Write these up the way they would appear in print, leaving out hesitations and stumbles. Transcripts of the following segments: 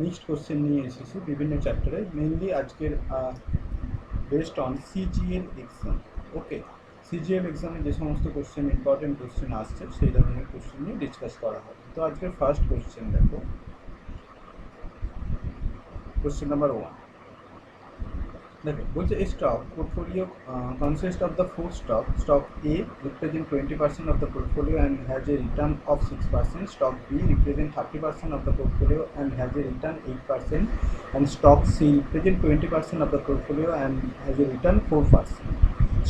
Mixed question নিয়ে এসেছি বিভিন্ন চ্যাপ্টারে, মেনলি আজকের based on CGL exam. Okay, CGL এক্সামে যে সমস্ত কোশ্চেন ইম্পর্টেন্ট কোশ্চেন আসছে সেই ধরনের কোশ্চেন নিয়ে ডিসকাস করা হবে। তো আজকের ফার্স্ট কোশ্চেন দেখো, কোশ্চেন নাম্বার 1 দেখো, বলছে stock portfolio consists of the four stock. Stock A represent 20% of the portfolio and has a return of 6%. Stock B represent 30% of the portfolio and has a return 8%. And stock C represent 20% of the portfolio and has a return 4%.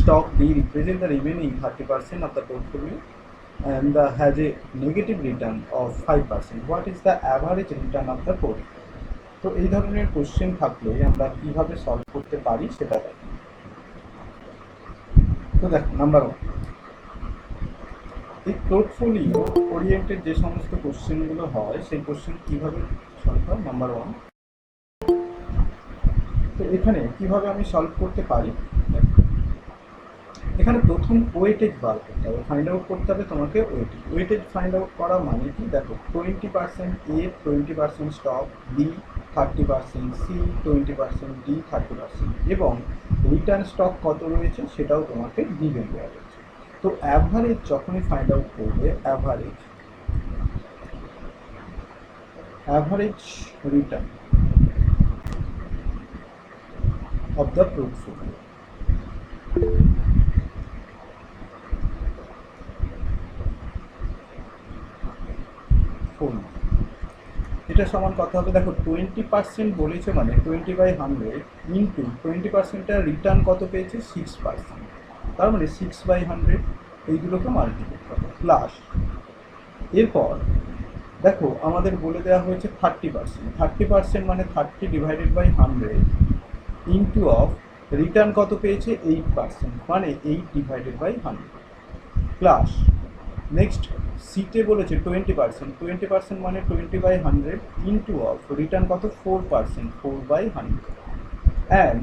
Stock D represent the remaining 30% of the portfolio and has a negative return of 5%. What is the average return of the portfolio? তো এই ধরনের question থাকলে আমরা কিভাবে solve করতে পারি সেটা দেখো। তো দেখো, নাম্বার 1, এই পোর্টফোলিও ওরিয়েন্টেড যে সমস্ত কোশ্চেনগুলো হয় সেই কোশ্চেন কিভাবে সলভ হয়। নাম্বার 1, তো এখানে কিভাবে আমি সলভ করতে পারি, এখানে প্রথম ওয়েটেজ বার করতে হবে, ফাইন্ড আউট করতে হবে তোমাকে ওয়েটেজ। ওয়েটেজ ফাইন্ড আউট করা মানে কি, দেখো 20% এ, 20% স্টক বি, 30% সি, 20% ডি, 30% এবং রিটার্ন স্টক কত রয়েছে সেটাও তোমাকে গিভেন দেওয়া রয়েছে। তো অ্যাভারেজ যখনই ফাইন্ড আউট করবে, average return of the portfolio phone, এটা সমান কথা হবে। দেখো 20% বলেছে মানে 20/100 ইন্টু 20%টার রিটার্ন কত পেয়েছে 6%, তার মানে 6/100 এইগুলোকে মাল্টিপ্লাই করো প্লাস, এরপর দেখো আমাদের বলে দেওয়া হয়েছে 30% মানে 30/100 ইন্টু অফ রিটার্ন কত পেয়েছে 8% মানে 8/100 প্লাস, নেক্সট সিটে বলেছে 20% মানে 20/100 ইন্টু অফ রিটার্ন কত 4%, 4/100 অ্যান্ড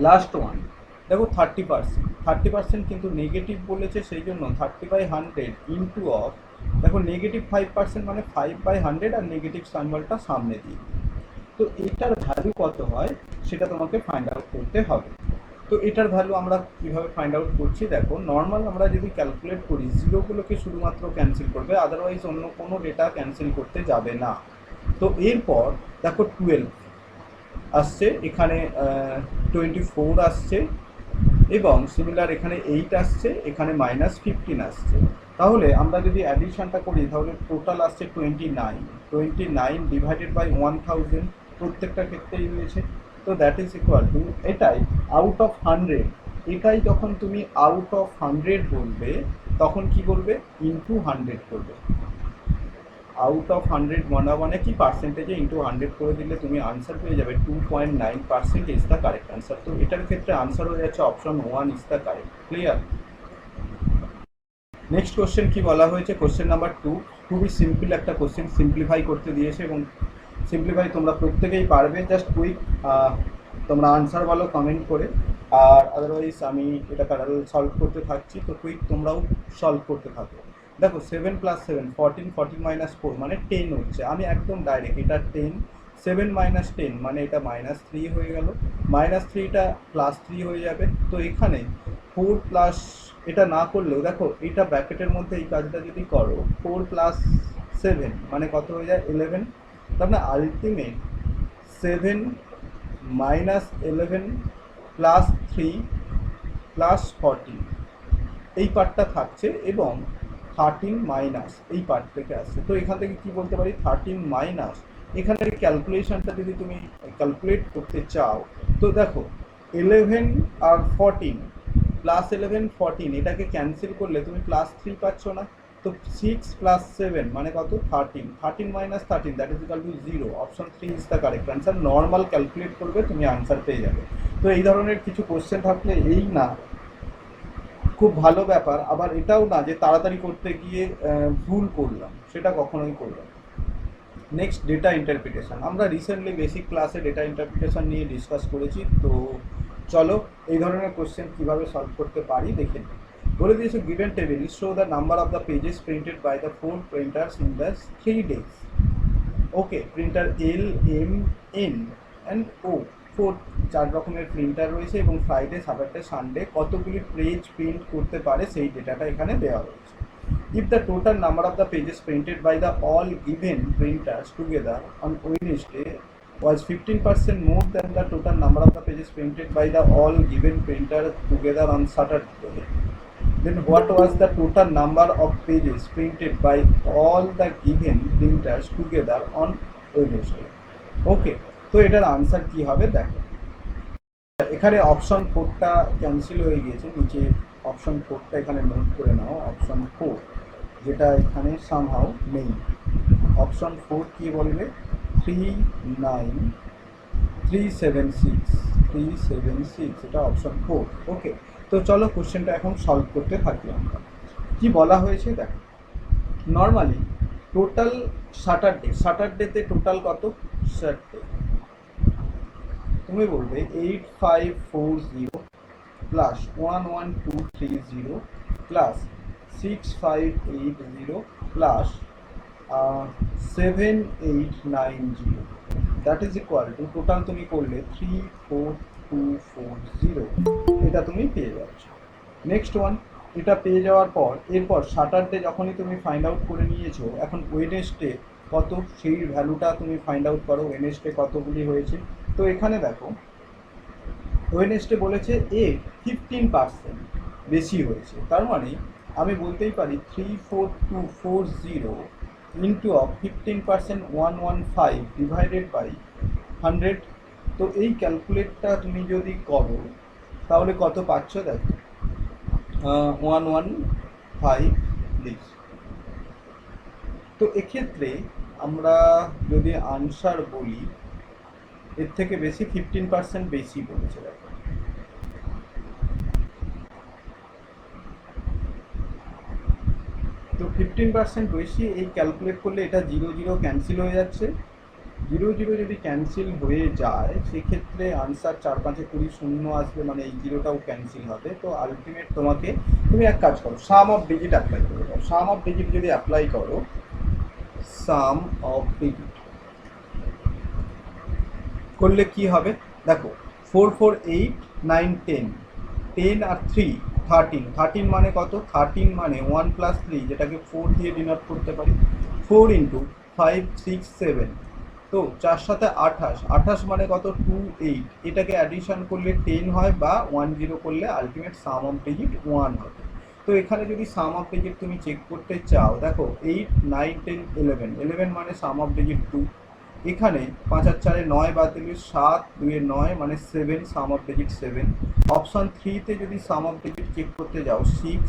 লাস্ট ওয়ান দেখো 30% কিন্তু নেগেটিভ বলেছে, সেই জন্য 30/100 ইন্টু অফ দেখো নেগেটিভ 5% মানে 5/100 আর নেগেটিভ সিম্বলটা সামনে দিয়ে, তো এটার ভ্যালু কত হয় সেটা তোমাকে ফাইন্ড আউট করতে হবে। তো এটার ভ্যালু আমরা কীভাবে ফাইন্ড আউট করছি, দেখো নর্মাল আমরা যদি ক্যালকুলেট করি জিরোগুলোকে শুধুমাত্র ক্যান্সেল করবে, আদারওয়াইজ অন্য কোনো ডেটা ক্যান্সেল করতে যাবে না। তো এরপর দেখো 12 আসছে, এখানে 24 আসছে এবং সিমিলার এখানে 8 আসছে, এখানে -15 আসছে। তাহলে আমরা যদি অ্যাডিশনটা করি তাহলে টোটাল আসছে 29 ডিভাইডেড বাই 1000, প্রত্যেকটা ক্ষেত্রেই রয়েছে। তো দ্যাট ইজ ইকুয়াল টু, এটাই আউট অফ 100, এটাই যখন তুমি আউট অফ 100 বলবে তখন কি করবে, ইন্টু 100 করবে। আউট অফ 100 মানে কি, পার্সেন্টেজে ইন্টু 100 করে দিলে তুমি আনসার পেয়ে যাবে 2.9% ইজ দ্য কারেক্ট আনসার। তো এটার ক্ষেত্রে আনসার হয়ে যাচ্ছে option 1 is the correct. Clear? Next question কি বলা হয়েছে, কোশ্চেন নাম্বার 2, খুবই সিম্পল একটা কোশ্চেন, সিম্পলিফাই করতে দিয়েছে এবং সিম্পলিফাই তোমরা প্রত্যেকেই পারবে, জাস্ট কুইক তোমরা আনসার বলো কমেন্ট করে, আর আদারওয়াইজ আমি এটা প্যারালাল সলভ করতে থাকছি, তো কুইক তোমরাও সলভ করতে থাকো। দেখো 7 + 7 14, 14 - 4 মানে 10 হচ্ছে, আমি একদম ডাইরেক্ট এটা 10, 7 - 10 মানে এটা -3 হয়ে গেল, -3টা +3 হয়ে যাবে। তো এখানে 4 প্লাস, এটা না করলেও দেখো এটা ব্র্যাকেটের মধ্যে এই কাজটা যদি করো 4 + 7 মানে কত হয়ে যায় 11, তার মানে আলটিমেট 7 - 11 + 3 + 14 এই পার্টটা থাকছে এবং 13 মাইনাস এই পার্ট থেকে আসছে। তো এখান থেকে কি বলতে পারি, 13 মাইনাস, এখানের ক্যালকুলেশনটা যদি তুমি ক্যালকুলেট করতে চাও তো দেখো 11 আর 14 +11 14 এটাকে ক্যান্সেল করলে তুমি +3 পাচ্ছ না, তো 6 + 7 মানে কত 13, 13 - 13 that is equal two 0, option 3 is the correct answer. Normal calculate করবে তুমি আনসার পেয়ে যাবে। তো এই ধরনের কিছু কোশ্চেন থাকলে এই না খুব ভালো ব্যাপার, আবার এটাও না যে তাড়াতাড়ি করতে গিয়ে ভুল করলাম, সেটা কখনোই করলাম। নেক্সট ডেটা ইন্টারপ্রিটেশন, আমরা রিসেন্টলি বেসিক ক্লাসে ডেটা ইন্টারপ্রিটেশন নিয়ে ডিসকাস করেছি। তো চলো এই ধরনের কোশ্চেন কীভাবে সলভ করতে পারি দেখে নিই। বলে দিয়েছে given table show the number of the pages printed by the 4 printers in the 3 days। Okay, printer L, M, N and O, 4 রকমের প্রিন্টার রয়েছে এবং ফ্রাইডে, স্যাটারডে, সানডে কতগুলি পেজ প্রিন্ট করতে পারে সেই ডেটাটা এখানে দেওয়া রয়েছে। If the total number of the pages printed by the all given printers together on Wednesday was 15% more than the total number of the pages printed by the all given printers together on Saturday, then what was the total number of pages printed by all the given printers together on Wednesday? Okay, তো এটার answer কি হবে দেখো। এখানে option 4টা cancel হয়ে গিয়েছে, নিচে অপশন 4টা এখানে নোট করে নাও। অপশন 4 যেটা এখানে সামহাও নেই। অপশন 4 কি বলবে? 39376 এটা অপশন 4। ওকে, তো চলো কোশ্চেনটা এখন সলভ করতে থাকি আমরা। কি বলা হয়েছে দেখো, নর্মালি টোটাল স্যাটারডেতে টোটাল কত? স্যাটারডে তুমি বলবে 8540 plus 11230 plus 6580 plus 7890, that is equal two total তুমি করলে 34240, এটা তুমি পেয়ে যাচ্ছ। নেক্সট ওয়ান, এটা পেয়ে যাওয়ার পর এরপর স্যাটারডে যখনই তুমি ফাইন্ড আউট করে নিয়েছো, এখন ওয়েডনেসডে কত সেই ভ্যালুটা তুমি ফাইন্ড আউট করো, ওয়েডনেসডে কতগুলি হয়েছে। তো এখানে দেখো ওয়েডনেসডে বলেছে 15% বেশি হয়েছে, তার মানে আমি বলতেই পারি 34240 ইন্টু অফ 15% 115 ডিভাইডেড বাই 100। তো এই ক্যালকুলেটটা তুমি যদি করো তাহলে কত পাচ্ছ দেখো, 115 দিস। তো এক্ষেত্রে আমরা যদি আনসার বলি, এর থেকে বেশি 15% বেশি বলেছে দেখো। তো 15% বেশি, এই ক্যালকুলেট করলে এটা 0 ক্যান্সেল হয়ে যাচ্ছে। 0 যদি ক্যান্সেল হয়ে যায় সেক্ষেত্রে আনসার 4 5 20 শূন্য আসবে, মানে এই 0টাও ক্যান্সেল হবে। তো আলটিমেট তুমি এক কাজ করো, সাম অফ ডিজিট অ্যাপ্লাই করে দাও। সাম অফ ডিজিট যদি অ্যাপ্লাই করো, সাম অফ ডিজিট করলে কি হবে দেখো, 4 4 8 9 10, 10 আর 3 13 মানে কত? 13 মানে 1 + 3, যেটাকে 4 দিয়ে ডিনোট করতে পারি। 4 × 5 6 7, তো 4 7 28 মানে কত? 28, এটাকে অ্যাডিশন করলে 10 হয় বা 10 করলে আলটিমেট সাম অফ ডিজিট 1 হবে। তো এখানে যদি সাম অফ ডিজিট তুমি চেক করতে চাও, দেখো 8 9 10 11 মানে সাম অফ ডিজিট 2। এখানে 5 আর 4 9 বাদ দিলে 7, 2 9 মানে 7, সাম অফ ডিজিট 7। অপশন 3তে যদি সাম অফ ডিজিট চেক করতে যাও 6,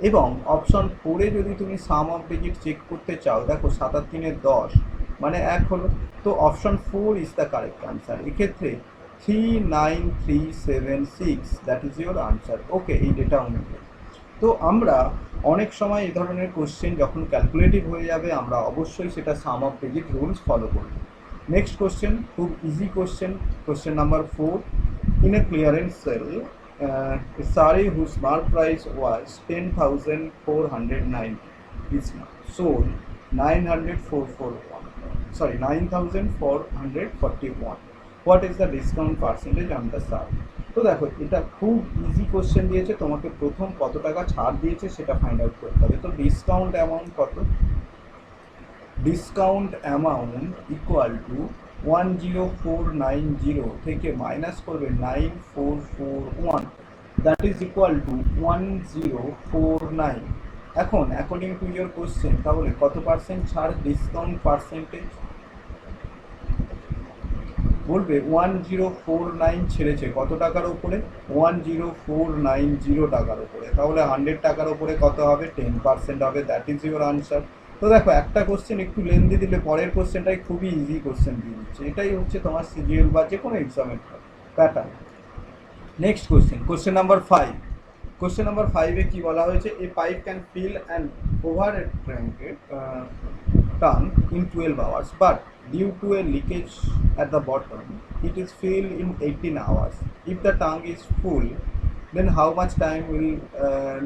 এবং অপশন 4-এ যদি তুমি সাম অফ ডিজিট চেক করতে চাও, দেখো 7 আর 3 10 মানে 1 হলো। তো option 4 is the correct answer. এক্ষেত্রে 39376, দ্যাট ইজ ইউর আনসার। ওকে, এই ডেটা অনুযায়ী। তো আমরা অনেক সময় এই ধরনের কোশ্চেন যখন ক্যালকুলেটিভ হয়ে যাবে, আমরা অবশ্যই সেটা সাম অফ ডিজিট রুলস ফলো করব। নেক্সট কোশ্চেন, খুব easy question, question number 4। In a clearance sale, a saree whose mark price was 10,490 is sold 9,441. What is the discount percentage on the saree? তো দেখো এটা খুব ইজি কোশ্চেন দিয়েছে, তোমাকে প্রথম কত টাকা ছাড় দিয়েছে সেটা ফাইন্ড আউট করতে হবে। তো ডিসকাউন্ট অ্যামাউন্ট কত? ডিসকাউন্ট অ্যামাউন্ট ইকুয়াল টু 10490 থেকে মাইনাস করবে 9441, দ্যাট ইজ ইকুয়াল টু 1049। এখন অ্যাকর্ডিং টু ইয়োর কোশ্চেন তাহলে কত পার্সেন্ট ছাড় ডিসকাউন্ট পার্সেন্টেজ? বলবে 1049 ছেড়েছে কত টাকার উপরে? 10490 টাকার উপরে। তাহলে 100 টাকার উপরে কত হবে? 10% হবে, দ্যাট ইজ ইউর আনসার। তো দেখো একটা কোশ্চেন একটু লেন্দি দিলে পরের কোশ্চেনটাই খুবই ইজি কোশ্চেন দিয়ে দিচ্ছে। এটাই হচ্ছে তোমার সিজিএল বা যে কোনো এক্সামের pattern. Next question, question number 5। Question number 5-এ কি বলা হয়েছে? A pipe can fill an over tank in 12 hours, but due to a leakage at the bottom, it is filled in 18 hours. If the tank is full, then how much time will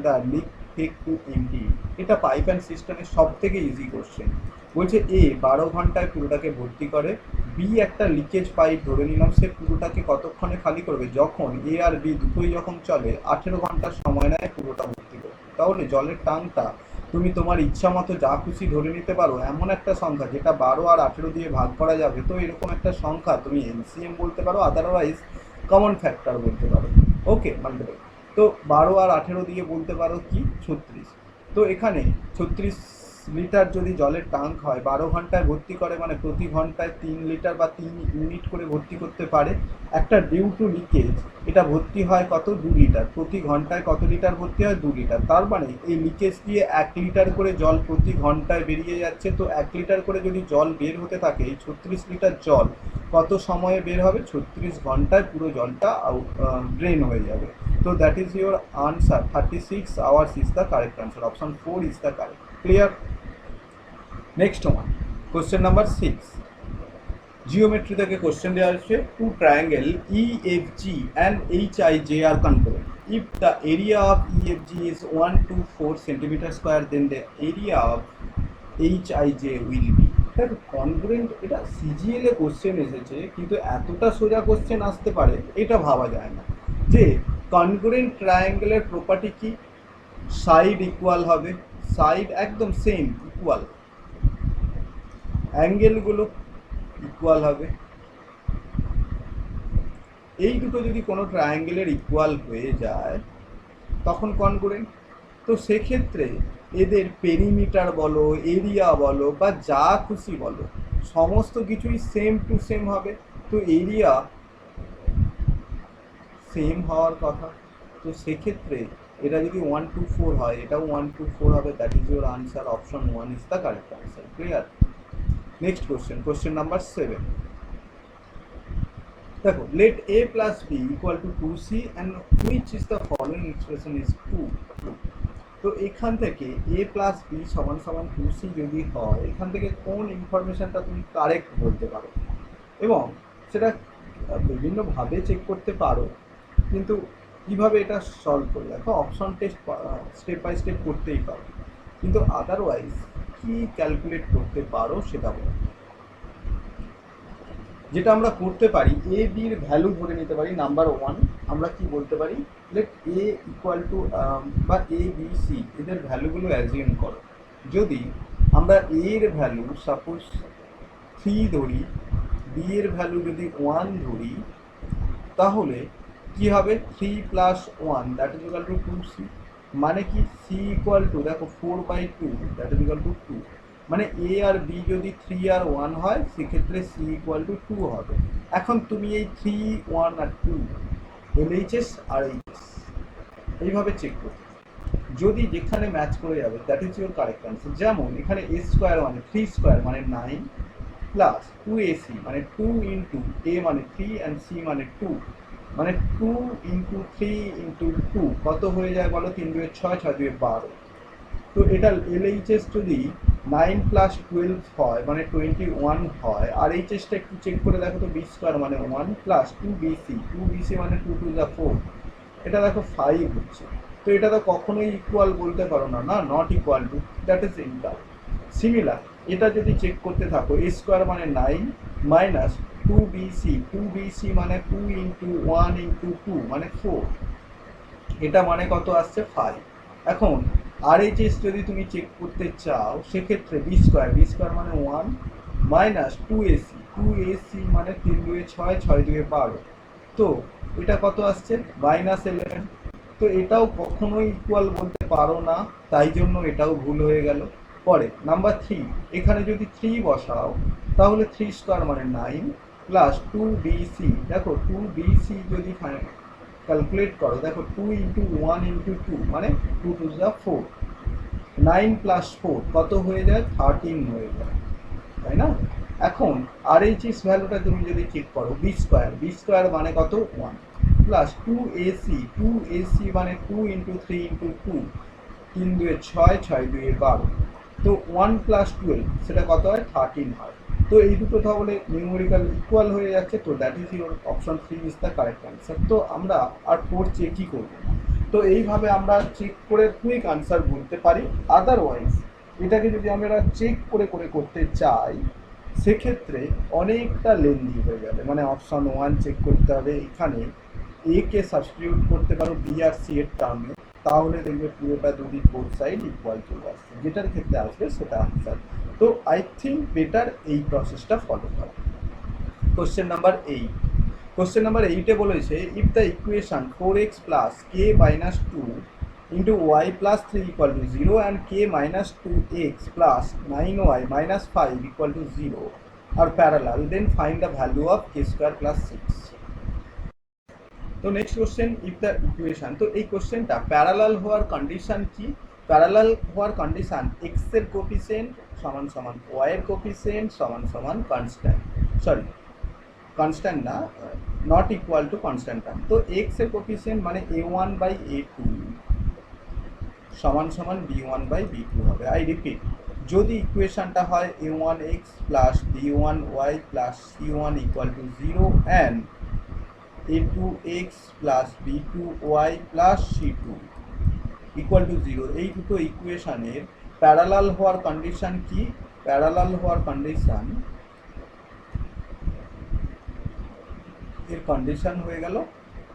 the leak take to empty? এটা pipe and সিস্টেমের সব থেকে easy question. বলছে এ 12 ঘন্টায় পুরোটাকে ভর্তি করে, B একটা leakage pipe ধরে নিলাম, সে পুরোটাকে কতক্ষণে খালি করবে, যখন এ আর বি দুটোই যখন চলে 18 ঘন্টা সময় নেয় পুরোটা ভর্তি করবে। তাহলে জলের টানটা তুমি তোমার ইচ্ছা মতো যা খুশি ধরে নিতে পারো, এমন একটা সংখ্যা যেটা 12 আর 18 দিয়ে ভাগ করা যাবে। তো এরকম একটা সংখ্যা তুমি এলসিএম বলতে পারো, আদারওয়াইজ কমন ফ্যাক্টর বলতে পারো। ওকে, মাল্টিপল। তো 12 আর 18 দিয়ে বলতে পারো কি 36। তো এখানে 36 লিটার যদি জলের ট্যাঙ্ক হয়, 12 ঘন্টায় ভর্তি করে, মানে প্রতি ঘন্টায় 3 লিটার বা 3 ইউনিট করে ভর্তি করতে পারে। একটা ডিউ টু লিকেজ, এটা ভর্তি হয় কত, 2 লিটার। প্রতি ঘন্টায় কত লিটার ভর্তি হয়, 2 লিটার। তার মানে এই লিকেজ দিয়ে 1 লিটার করে জল প্রতি ঘন্টায় বেরিয়ে যাচ্ছে। তো 1 লিটার করে যদি জল বের হতে থাকে, এই 36 লিটার জল কত সময়ে বের হবে, 36 ঘন্টায় পুরো জলটা ড্রেন হয়ে যাবে। তো that is your answer, 36 hours is the correct answer, option 4 is the correct. Clear? Next one, question number 6। Geometry থেকে কোশ্চেন দেওয়া হচ্ছে, two triangle EFG and HIJ are congruent. If the area of EFG is 124 centimeter square, then the area of HIJ will be. দেখো congruent, এটা CGL এ question এসেছে, কিন্তু এতটা সোজা question আসতে পারে এটা ভাবা যায় না। যে কনগ্রুয়েন্ট ট্রায়াঙ্গেলের প্রপার্টি কি, সাইড ইকুয়াল হবে, সাইড একদম সেম ইকুয়াল, অ্যাঙ্গেলগুলো ইকুয়াল হবে। এই দুটো যদি কোনো ট্রায়াঙ্গেলের ইকুয়াল হয়ে যায় তখন কনগ্রুয়েন্ট। তো সেক্ষেত্রে এদের পেরিমিটার বলো, এরিয়া বলো, বা যা খুশি বলো, সমস্ত কিছুই সেম টু সেম হবে। তো এরিয়া সেম হওয়ার কথা। তো সেক্ষেত্রে এটা যদি 124 হয়, এটাও 124 হবে। That is your answer, option 1 is the correct answer. Clear? Next question, question number 7। দেখো, let a plus b equal to 2c and which is the following expression is true. তো এখান থেকে a প্লাস বি সমান সমান 2c যদি হয়, এখান থেকে কোন ইনফরমেশনটা তুমি কারেক্ট বলতে পারো, এবং সেটা বিভিন্নভাবে চেক করতে পারো। কিন্তু কীভাবে এটা সলভ করে, দেখো option test step by step করতেই পারো, কিন্তু আদারওয়াইজ কি ক্যালকুলেট করতে পারো সেটা বলো। যেটা আমরা করতে পারি, এ বির ভ্যালু ধরে নিতে পারি। নাম্বার 1 আমরা কি বলতে পারি, লেট এ ইকুয়াল টু বা এ বি সি, এদের ভ্যালুগুলো অ্যাজিউম করো। যদি আমরা এর ভ্যালু সাপোজ 3 ধরি, বি এর ভ্যালু যদি 1 ধরি, তাহলে কি হবে, 3 plus 1 that is equal to 2c। মানে কি, সি ইকুয়াল টু, দেখো 4/2 দ্যাট ইজ ইকুয়াল টু 2। মানে এ আর বি যদি 3 আর 1 হয়, সেক্ষেত্রে সি ইকুয়াল টু 2 হবে। এখন তুমি এই 3, 1 আর 2 LHS আর এইচএস এইভাবে চেক করতে, যদি যেখানে ম্যাচ করে যাবে that is your correct answer. যেমন এখানে এ স্কোয়ার মানে 3 স্কোয়ার মানে 9 প্লাস 2ac মানে 2 ইন্টু এ মানে 3 অ্যান্ড সি মানে 2, মানে 2 ইন্টু 3 ইন্টু 2 কত হয়ে যায় বলো, 3 2 6, 6 2 12। তো এটা LHS যদি 9 প্লাস 12 হয় মানে 21 হয়, আর এইচএসটা একটু চেক করে দেখো তো, বি স্কোয়ার মানে 1 প্লাস 2bc মানে 2 2 যা 4, এটা দেখো 5 হচ্ছে। তো এটা তো কখনোই ইকুয়াল বলতে পারো না, না not equal two, that is incorrect. Similar এটা যদি চেক করতে থাকো, এ স্কোয়ার মানে 9 মাইনাস 2bc মানে 2 ইন্টু 1 ইন্টু 2 মানে 4, এটা মানে কত আসছে 5। এখন আরএইচএস যদি তুমি চেক করতে চাও, সেক্ষেত্রে বি স্কোয়ার মানে 1 মাইনাস 2ac মানে 3 2 6, 6 2 12। তো এটা কত আসছে, -11। তো এটাও কখনোই ইকুয়াল বলতে পারো না, তাই জন্য এটাও ভুল হয়ে গেল। পরে নাম্বার 3, এখানে যদি 3 বসাও, তাহলে 3 স্কোয়ার মানে 9 প্লাস 2bc, দেখো 2bc যদি ক্যালকুলেট করো, দেখো 2 ইন্টু 1 ইন্টু 2 মানে 2 2 যা 4, 9 প্লাস 4 কত হয়ে যায়, 13 হয়ে যায়, তাই না? এখন আরএইচএস ভ্যালুটা তুমি যদি চেক করো, বি স্কোয়ার মানে কত 1 প্লাস 2ac মানে 2 ইন্টু 3 ইন্টু 2, 3 2 6, 6 2 12। তো 1 প্লাস 12 সেটা কত হয়, 13 হয়। তো এই দুটো তাহলে নিউমেরিক্যাল ইকুয়াল হয়ে যাচ্ছে। তো that is your option 3 is the correct answer. তো আমরা আর 4 চেকই করবো না। তো এইভাবে আমরা চেক করে কুইক আনসার বলতে পারি। আদারওয়াইজ এটাকে যদি আমরা চেক করে করে করতে চাই সেক্ষেত্রে অনেকটা লেন্দি হয়ে যাবে, মানে অপশন 1 চেক করতে হবে, এখানে এ কে সাবস্টিটিউট করতে পারো বি আর সি এর টার্মে, তাহলে দেখবে পুরোটা দুদিক বোথ সাইড ইকুয়াল চলে আসছে, যেটার ক্ষেত্রে আসবে সেটা আনসার। তো আই থিঙ্ক বেটার এই প্রসেসটা ফলো করা। কোশ্চেন নাম্বার 8, কোশ্চেন নাম্বার 8-এ বলেছে if the equation 4x plus K minus 2 into y plus 3 equal to 0 and k minus 2x plus 9y minus 5 equal to 0 are parallel, then find the value of k square plus 6. তো next question, if the equation, তো এই কোশ্চেনটা parallel হওয়ার condition কি? Parallel হওয়ার condition x এর coefficient সমান সমান ওয়াই এর কোফিসিয়েন্ট সমান সমান কনস্ট্যান্ট, সরি কনস্ট্যান্ট না, not equal to constant term. তো এক্স এর কোফিসিয়েন্ট মানে a1 বাই a2 সমান সমান b1 বাই b2 হবে। আই রিপিট, যদি ইকুয়েশনটা হয় a1x plus b1y plus c1 equal to 0 and a2x plus b2y plus c2 equal to 0, এই দুটো ইকুয়েশনের প্যারালাল হওয়ার কন্ডিশন কি? প্যারালাল হওয়ার কন্ডিশন, এর কন্ডিশন হয়ে গেল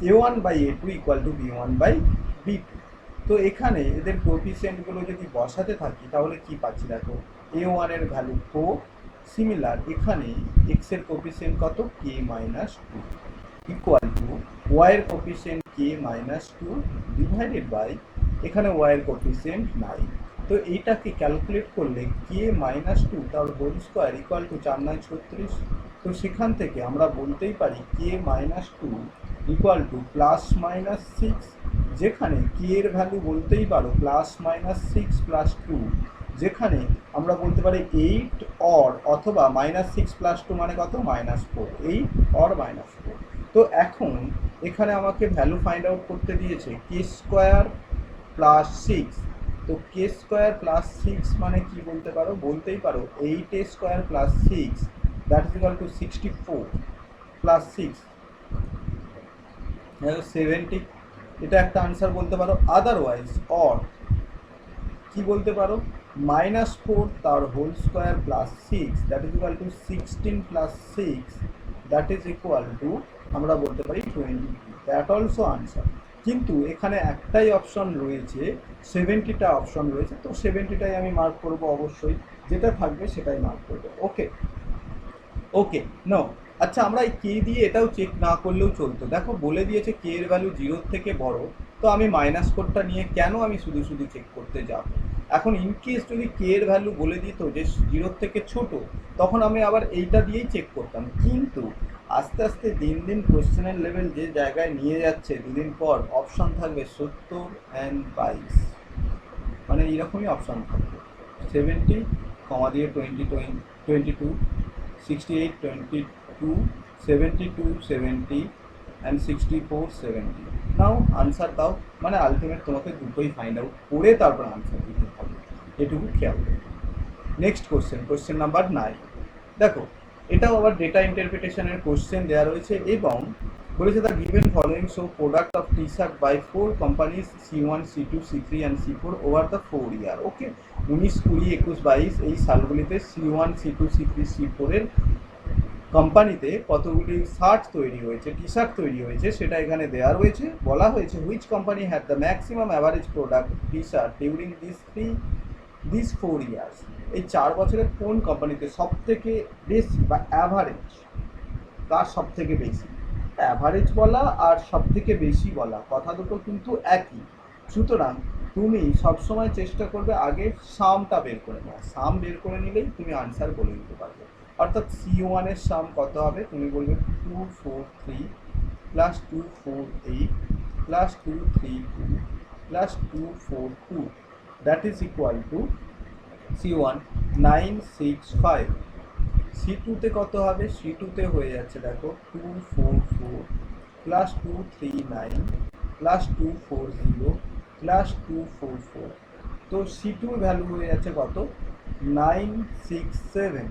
a1 by a2 equal to b1 by b2। তো এখানে এদের কোএফিসিয়েন্টগুলো যদি বসাতে থাকি তাহলে কি পাচ্ছি দেখো, a1 এর ভ্যালু 4, সিমিলার এখানে x এর কোএফিসিয়েন্ট কত k minus 2 equal to y এর coefficient k minus 2 divided by এখানে y এর কোএফিসিয়েন্ট 9। তো এইটাকে ক্যালকুলেট করলে k মাইনাস 2 তার হোল স্কোয়ার ইকুয়াল টু 4 9 36। তো সেখান থেকে আমরা বলতেই পারি k minus 2 equal two plus minus 6, যেখানে k এর ভ্যালু বলতেই পারো প্লাস মাইনাস 6 প্লাস 2, যেখানে আমরা বলতে পারি 8 অর অথবা মাইনাস 6 প্লাস 2 মানে কত মাইনাস 4, 8 অর মাইনাস 4। তো এখন এখানে আমাকে ভ্যালু ফাইন্ড আউট করতে দিয়েছে কে স্কোয়ার প্লাস 6, তো কে স্কোয়ার প্লাস 6 মানে কি বলতে পারো, বলতেই পারো 8 square plus 6 that is equal two 64 plus 6 70, এটা একটা আনসার বলতে পারো। আদারওয়াইজ অর কি বলতে পারো মাইনাস 4 তার whole square plus 6 that is equal to 16 plus 6 that is equal to আমরা বলতে পারি 22, দ্যাট অলসো আনসার। কিন্তু এখানে একটাই অপশন রয়েছে, 70টা অপশন রয়েছে, তো 70টাই আমি মার্ক করব অবশ্যই, যেটা থাকবে সেটাই মার্ক করবো। ওকে ওকে নো, আচ্ছা আমরা এই কে দিয়ে এটাও চেক না করলেও চলতো, দেখো বলে দিয়েছে কে এর ভ্যালু 0 থেকে বড়, তো আমি মাইনাস কোডটা নিয়ে কেন আমি শুধু শুধু চেক করতে যাব? এখন ইনকেস যদি কে এর ভ্যালু বলে দিত যে 0 থেকে ছোট, তখন আমি আবার এইটা দিয়েই চেক করতাম। কিন্তু আস্তে আস্তে দিন দিন কোশ্চেনের লেভেল যে জায়গায় নিয়ে যাচ্ছে, দুদিন পর অপশন থাকবে 70 অ্যান্ড 22, মানে এইরকমই অপশন থাকবে 70 কমা দিয়ে 22 68 22 72 70 অ্যান্ড 64 70। নাও আনসার দাও, মানে আলটিমেট তোমাকে দুটোই ফাইন্ড আউট করে তারপর আনসার দিতে হবে, এটুকু খেয়াল করবে। নেক্সট কোশ্চেন, কোশ্চেন নাম্বার 9, দেখো এটাও আবার ডেটা ইন্টারপ্রিটেশনের কোশ্চেন দেওয়া রয়েছে এবং বলেছে the given following show product of T shirt by 4 companies C1 C2 C3 and C4 over the 4 year. Okay, 19 20 21 22 এই সালগুলিতে C1 C2 C3 C4 এর কোম্পানিতে কতগুলি শার্ট তৈরি হয়েছে, টি শার্ট তৈরি হয়েছে, সেটা এখানে দেওয়া রয়েছে। বলা হয়েছে which company had the maximum average product T shirt during this 4 years. এই 4 বছরের কোন কোম্পানিতে সব থেকে বেশি বা অ্যাভারেজ, কার সব থেকে বেশি? অ্যাভারেজ বলা আর সব থেকে বেশি বলা কথা দুটো কিন্তু একই, সুতরাং তুমি সবসময় চেষ্টা করবে আগে সামটা বের করে নেওয়া, সাম বের করে নিলেই তুমি আনসার বলে দিতে পারবে। অর্থাৎ C1 এর সাম কত হবে, তুমি বলবে 243 plus 248 plus 232 plus 242 that is equal two C1 965। C2-তে কত হবে, C2-তে হয়ে যাচ্ছে দেখো 244 প্লাস 239 প্লাস 240 প্লাস 244, তো C2 ভ্যালু হয়ে যাচ্ছে কত 967।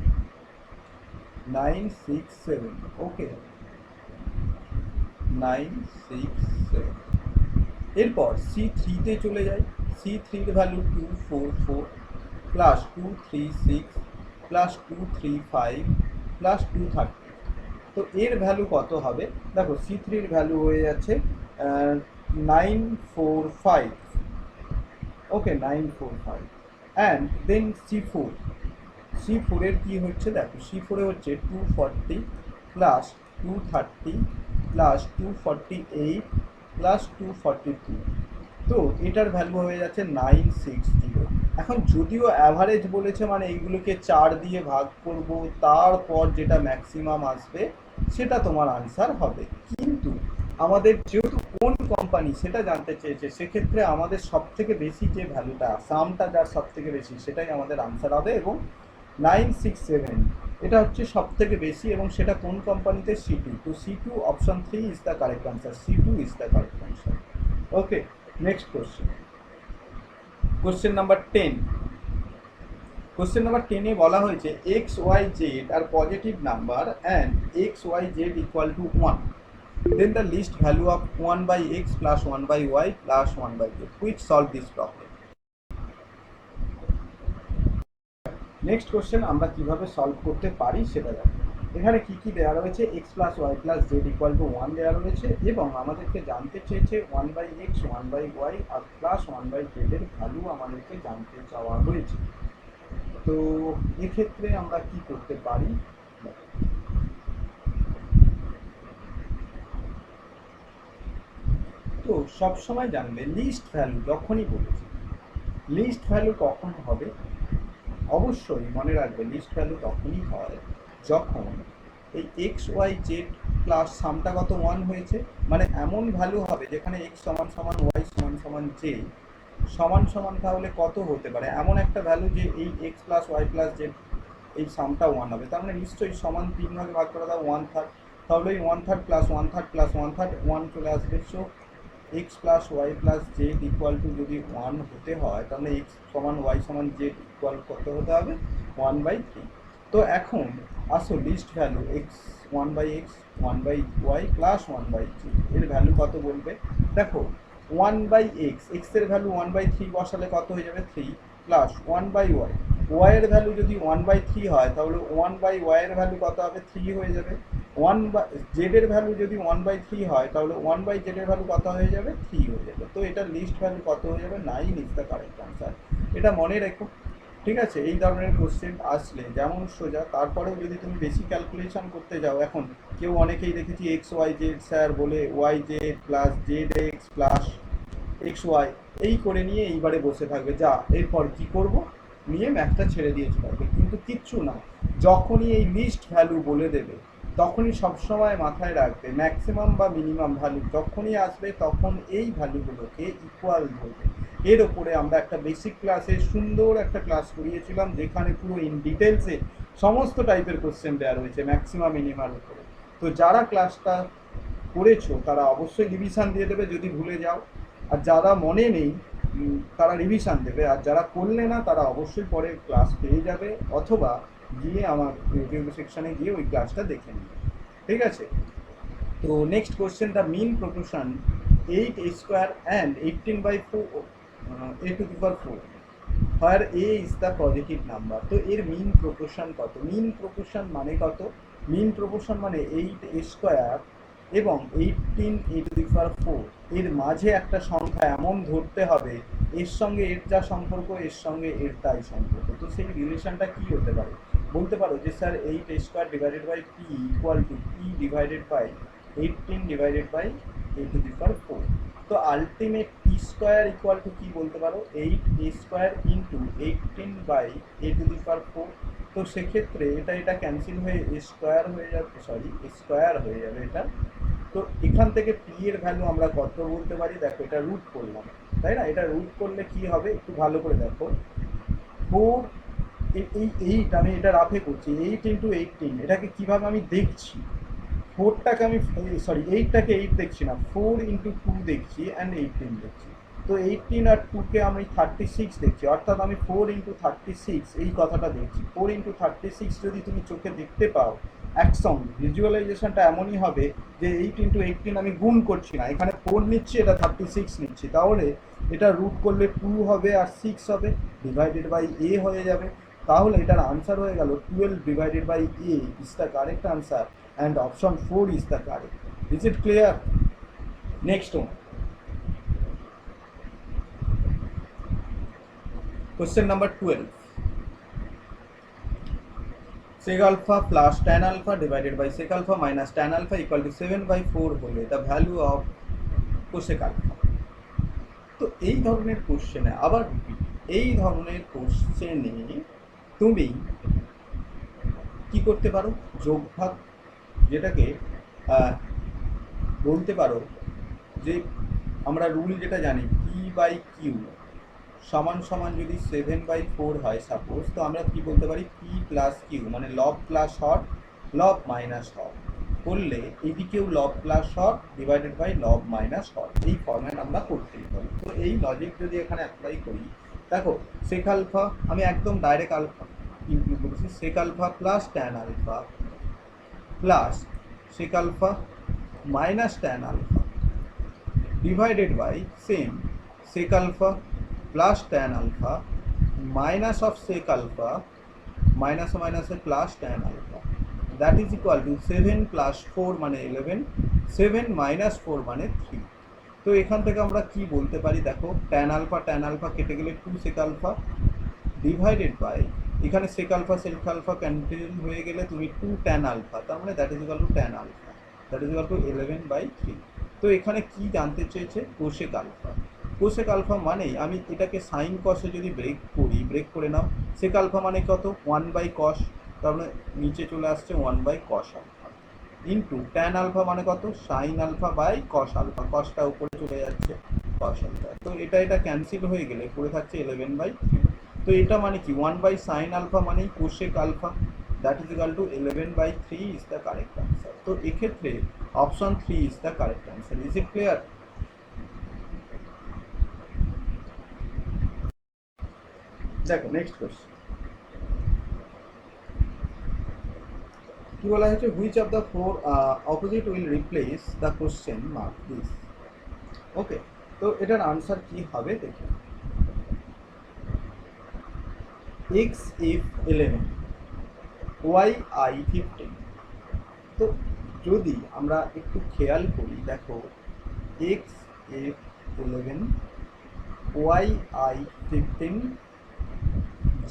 ওকে 967। এরপর C3-তে চলে যাই, C3-র ভ্যালু 244 প্লাস 236 প্লাস 235 প্লাস 230। তো এর ভ্যালু কত হবে? দেখো C3 এর ভ্যালু হয়ে যাচ্ছে 945, ওকে 945। অ্যান্ড দেন C4 এর কি হচ্ছে দেখো, C4 এ হচ্ছে 240 প্লাস 230 প্লাস 248 প্লাস 242। তো এটার ভ্যালু হয়ে যাচ্ছে 960। এখন যদিও অ্যাভারেজ বলেছে মানে এইগুলোকে 4 দিয়ে ভাগ করব, তারপর যেটা ম্যাক্সিমাম আসবে সেটা তোমার আনসার হবে। কিন্তু আমাদের যেহেতু কোন কোম্পানি সেটা জানতে চেয়েছে, সেক্ষেত্রে আমাদের সব থেকে বেশি যে ভ্যালুটা, সামটা যার সব থেকে বেশি সেটাই আমাদের আনসার হবে। এবং 967 এটা হচ্ছে সব থেকে বেশি, এবং সেটা কোন কোম্পানিতে? C2। তো C2 option 3 is the correct answer. C2 is the correct answer. Okay, next question, question number 10। Question number 10-এ বলা হয়েছে x y z are positive number and x y z equal to 1, then the least value of 1 by x plus 1 by y plus 1 by z, which solve this problem. Next question আমরা কিভাবে solve করতে পারি সেটা দেখো। এখানে কি কি দেওয়া রয়েছে? X plus y plus z equal to 1 দেওয়া রয়েছে, এবং আমাদেরকে জানতে চেয়েছে 1 বাই এক্স 1 বাই ওয়াই আর প্লাস 1 বাই জেড এর ভ্যালু আমাদেরকে জানতে চাওয়া হয়েছে। তো এক্ষেত্রে আমরা কি করতে পারি? তো সবসময় জানবে লিস্ট ভ্যালু যখনই বলেছি, লিস্ট ভ্যালু কখন হবে? অবশ্যই মনে রাখবে লিস্ট ভ্যালু তখনই হয় যখন এই এক্স ওয়াই জেড প্লাস সামটা কত 1 হয়েছে, মানে এমন ভ্যালু হবে যেখানে এক্স সমান সমান ওয়াই সমান সমান জেড সমান সমান, তাহলে কত হতে পারে? এমন একটা ভ্যালু যে এই x plus y plus z এই সামটা 1 হবে, তার মানে নিশ্চয়ই সমান 3 ভাগে ভাগ করে দাও 1/3, তাহলে এই 1/3 প্লাস 1/3 প্লাস 1/3 1 চলে আসবে। So x plus y plus z equal to যদি 1 হতে হয়, তাহলে এক্স সমান ওয়াই সমান জেড ইকুয়াল কত হতে হবে? 1/3। তো এখন আসো least value x 1 by x 1 by y plus 1 by z এর ভ্যালু কত বলবে? দেখো 1 বাই এক্স, এক্স এর ভ্যালু 1/3 বসালে কত হয়ে যাবে? 3 প্লাস 1 বাই ওয়াই, ওয়াই এর ভ্যালু যদি 1/3 হয় তাহলে 1 বাই ওয়াই এর ভ্যালু কত হবে? 3 হয়ে যাবে। 1 বাই জেড এর ভ্যালু যদি 1/3 হয় তাহলে 1 বাই জেড এর ভ্যালু কত হয়ে যাবে? 3 হয়ে যাবে। তো এটা লিস্ট ভ্যালু কত হয়ে যাবে? 9 ইজ দ্য কারেক্ট আনসার। এটা মনে রেখো, ঠিক আছে? এই ধরনের কোশ্চেন আসলে যেমন সোজা, তারপরেও যদি তুমি বেশি ক্যালকুলেশন করতে যাও, এখন কেউ অনেকেই দেখেছি এক্স ওয়াই জেড স্যার বলে y z plus z x plus x y এই করে নিয়ে এইবারে বসে থাকবে, যা এরপর কি করব নিয়ে ম্যাথটা ছেড়ে দিয়ে চলে আসবে। কিন্তু কিচ্ছু না, যখনই এই লিস্ট ভ্যালু বলে দেবে তখনই সবসময় মাথায় রাখবে ম্যাক্সিমাম বা মিনিমাম ভ্যালু যখনই আসবে তখন এই ভ্যালুগুলোকে ইকুয়াল ধরবে। এর ওপরে আমরা একটা বেসিক ক্লাসে সুন্দর একটা ক্লাস করিয়েছিলাম, যেখানে পুরো ইন ডিটেলসে সমস্ত টাইপের কোশ্চেন দেওয়া রয়েছে ম্যাক্সিমাম মিনিমার উপরে। তো যারা ক্লাসটা করেছো তারা অবশ্যই রিভিশন দিয়ে দেবে যদি ভুলে যাও, আর যারা মনে নেই তারা রিভিশন দেবে, আর যারা করলে না তারা অবশ্যই পরে ক্লাস পেয়ে যাবে, অথবা গিয়ে আমার ইউটিউব সেকশানে গিয়ে ওই ক্লাসটা দেখে নেবে, ঠিক আছে? তো next question, the mean proportion 8 square and 18/4 a to the power 4 where a is the positive number। তো এর মিন প্রপোর্শন কত? মিন প্রপোর্শন মানে কত? মিন প্রপোর্শন মানে 8 স্কোয়ার এবং 18 a to the power 4 এর মাঝে একটা সংখ্যা এমন ধরতে হবে এর সঙ্গে এর যা সম্পর্ক এর সঙ্গে এর তাই সম্পর্ক। তো সেই রিলেশনটা কি হতে পারে? বলতে পারো যে sir 8 square divided by p equal to p divided by 18 divided by a to the power 4। তো ultimate p square equal to কি বলতে পারো? 8 a square into 18 by a to the power 4। তো সেক্ষেত্রে এটা ক্যান্সেল হয়ে স্কোয়ার হয়ে যাবে, সরি স্কোয়ার হয়ে যাবে এটা। তো এখান থেকে p এর ভ্যালু আমরা কত বলতে পারি? দেখো এটা রুট করলাম, তাই না? এটা রুট করলে কি হবে একটু ভালো করে দেখো। 4 8, আমি এটা রাফে করছি, 8 ইন্টু 18 এটাকে কিভাবে আমি দেখছি? 4টাকে আমি সরি 8টাকে 8 দেখছি না, 4 ইন্টু 2 দেখছি অ্যান্ড 18 দেখছি। তো 18 আর 2কে আমি 36 দেখছি, অর্থাৎ আমি 4 ইন্টু 36 এই কথাটা দেখছি। 4 ইন্টু 36 যদি তুমি চোখে দেখতে পাও একসঙ্গে, ভিজুয়ালাইজেশনটা এমনই হবে যে 8 ইন্টু 18 আমি গুণ করছি না, এখানে 4 নিচ্ছি, এটা 36 নিচ্ছি, তাহলে এটা রুট করলে 2 হবে আর 6 হবে, ডিভাইডেড বাই এ হয়ে যাবে। তাহলে এটার আনসার হয়ে গেল 12 divided by a is the correct answer and option 4 is the correct. Is it clear? Next one, question number 12. sec alpha plus tan alpha divided by sec alpha minus tan alpha equal to 7/4 হলে the value of cosec alpha। তো এই ধরনের কোশ্চেনে আবার এই ধরনের কোশ্চেনে তুমি কি করতে পারো, যোগভাগ, যেটাকে বলতে পারো যে আমরা রুল যেটা জানি p/q সমান সমান যদি 7/4 হয় সাপোজ, তো আমরা কি বলতে পারি p প্লাস কিউ, মানে লব প্লাস হর লব মাইনাস হর করলে এদিকেও লব প্লাস হর ডিভাইডেড বাই লব মাইনাস হর, এই ফর্ম্যাট আমরা করতেই পারি। তো এই লজিক যদি এখানে অ্যাপ্লাই করি, দেখো সেক আলফা আমি একদম ডাইরেক্ট আলফা ইনক্লুড করেছি, sec alpha plus tan alpha plus sec alpha minus tan alpha divided by same sec alpha plus tan alpha minus of sec alpha minus minus plus tan alpha, that is equal to 7 plus 4 মানে 11, 7 minus 4 মানে 3। তো এখান থেকে আমরা কি বলতে পারি, দেখো tan alpha কেটে গেলে 2 sec alpha ডিভাইডেড বাই এখানে sec alpha ক্যান্সেল হয়ে গেলে তুমি 2 tan alpha, তার মানে that is equal to tan alpha, that is equal to 11/3। তো এখানে কি জানতে চেয়েছে, cosec alpha। cosec alpha মানেই আমি এটাকে সাইন কসে যদি ব্রেক করে নাও, sec alpha মানে কত 1/cos, তার মানে নিচে চলে আসছে 1/cos alpha into tan alpha মানে কত sin alpha by cos alpha, কসটা উপরে চলে যাচ্ছে cos alpha, তো এটা ক্যান্সেল হয়ে গেলে পড়ে থাকছে 11/3। তো এটা মানে কি 1/sin alpha মানেই cosec alpha, that is equal to 11/3 is the correct answer। তো এক্ষেত্রে option 3 is the correct answer। is it clear? দেখো নেক্সট কোশ্চেন কি বলা হয়েছে, which of the four opposite will replace the question mark this. Okay, তো এটার answer কি হবে দেখি, এক্স এফ 11 ওয়াই আই 15। তো যদি আমরা একটু খেয়াল করি, দেখো x f 11 y i 15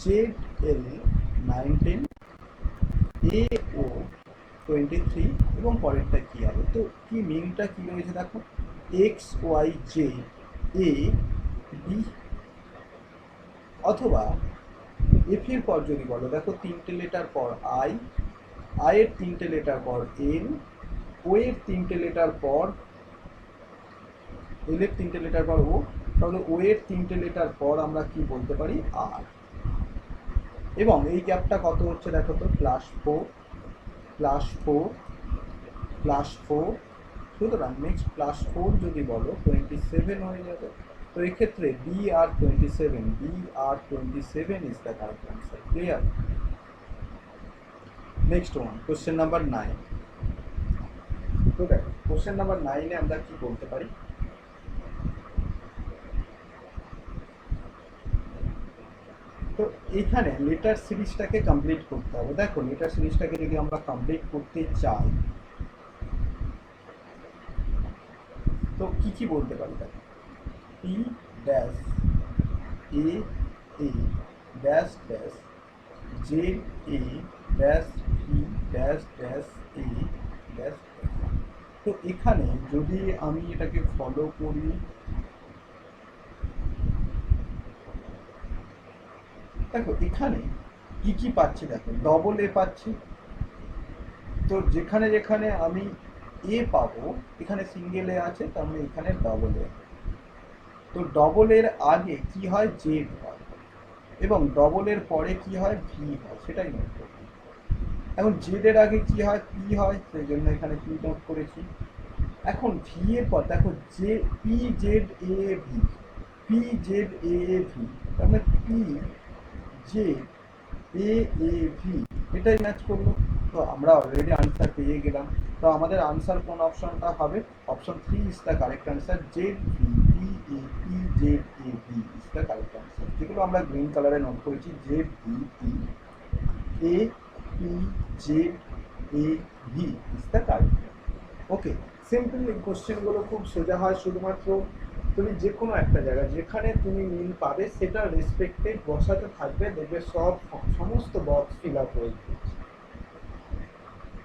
z l 19 a o 23 এবং পরেরটা কি হবে, তো কি মিনটা কি রয়েছে দেখো x y j a b, অথবা এফ এর পর যদি বলো, দেখো 3টে লেটার পর আই, আই এর 3টে লেটার পর এল, ও এর 3টে লেটার পর এল এর 3টে লেটার পর ও, তাহলে ও এর 3টে লেটার পর আমরা কি বলতে পারি আর, এবং এই গ্যাপটা কত হচ্ছে দেখো তো +4 +4 +4, সুতরাং নেক্সট +4 যদি বলো 27 হয়ে যাবে। তো এক্ষেত্রে বি আর 27 is the correct answer. Clear? Next one, question number 9। তো দেখো কোশ্চেন নাম্বার 9-এ আমরা কি বলতে পারি, তো এইখানে লেটার সিরিজটাকে কমপ্লিট করতে হবে। দেখো লেটার সিরিজটাকে যদি আমরা কমপ্লিট করতে চাই, তো কি কি বলতে পারি, দেখো P dash a a dash dash J a dash P dash dash a dash. তো এখানে যদি আমি এটাকে ফলো করি, দেখো এখানে কি কি পাচ্ছি, দেখো ডবল এ পাচ্ছি, তো যেখানে যেখানে আমি এ পাবো এখানে সিঙ্গেল এ আছে, তার মানে এখানে ডবল এ। তো ডবল এর আগে কি হয় জেড হয়, এবং ডবল এর পরে কি হয় ভি হয়, সেটাই নোট করছি। এখন জেড এর আগে কি হয় পি হয়, সেই জন্য এখানে পি নোট করেছি। এখন ভি এর পর দেখো J P z a V, P z a V, তার মানে P z A A V, এটাই ম্যাচ করলো। তো আমরা অলরেডি আনসার পেয়ে গেলাম। তো আমাদের আনসার কোন অপশনটা হবে, option 3 is the correct answer, z v p a p z a b is the correct answer, যেগুলো আমরা গ্রিন কালারে নোট করেছি, z e t a p z a v is the correct. Okay, simple এই কোশ্চেনগুলো খুব সোজা হয়, শুধুমাত্র তুমি যে কোনো একটা জায়গা যেখানে তুমি মিল পাবে সেটা রেসপেক্টে বসাতে থাকবে, দেখবে সমস্ত বক্স ফিল আপ হয়ে গেছে।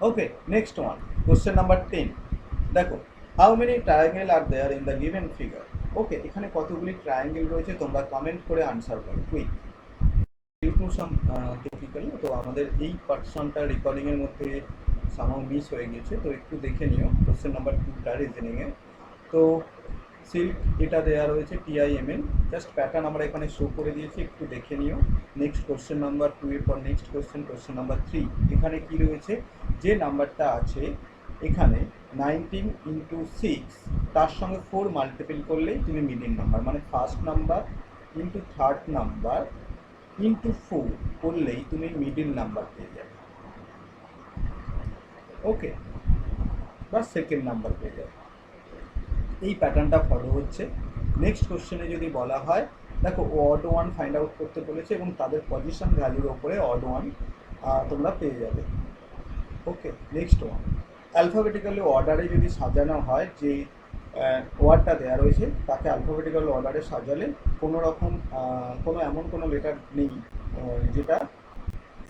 Okay, next one, question number 10। দেখো, how many triangle are there in the given figure. Okay, এখানে কতগুলি ট্রায়াঙ্গেল রয়েছে তোমরা কমেন্ট করে আনসার করো কুইক। টেকনিক্যালি তো আমাদের এই পার্সনটা রেকর্ডিংয়ের মধ্যে সামাও মিস হয়ে গেছে, তো একটু দেখে নিও কোশ্চেন নাম্বার 2টা রিজনিংয়ে। তো সিল্ক এটা দেওয়া রয়েছে TIML, জাস্ট প্যাটার্ন আমরা এখানে শো করে দিয়েছি, একটু দেখে নিও। নেক্সট কোশ্চেন নাম্বার 2 এর পর নেক্সট কোশ্চেন নাম্বার 3, এখানে কি রয়েছে, যে নাম্বারটা আছে এখানে 19 × 6 তার সঙ্গে 4 মাল্টিপল করলেই তুমি মিডিল নাম্বার, মানে first number into third number into 4 করলেই তুমি মিডিল নাম্বার পেয়ে যাবে। ওকে, বা সেকেন্ড নাম্বার পেয়ে যাবে। এই প্যাটার্নটা ফলো হচ্ছে। নেক্সট কোশ্চেনে যদি বলা হয়, দেখো অড ওয়ান ফাইন্ড আউট করতে বলেছে এবং তাদের পজিশন ভ্যালুর ওপরে অড ওয়ান তোমরা পেয়ে যাবে। ওকে, নেক্সট ওয়ান, অ্যালফাবেটিক্যালি অর্ডারে যদি সাজানো হয়, যে ওয়ার্ডটা দেওয়া রয়েছে তাকে অ্যালফাবেটিক্যাল অর্ডারে সাজালে কোনো রকম কোনো এমন কোনো লেটার নেই যেটা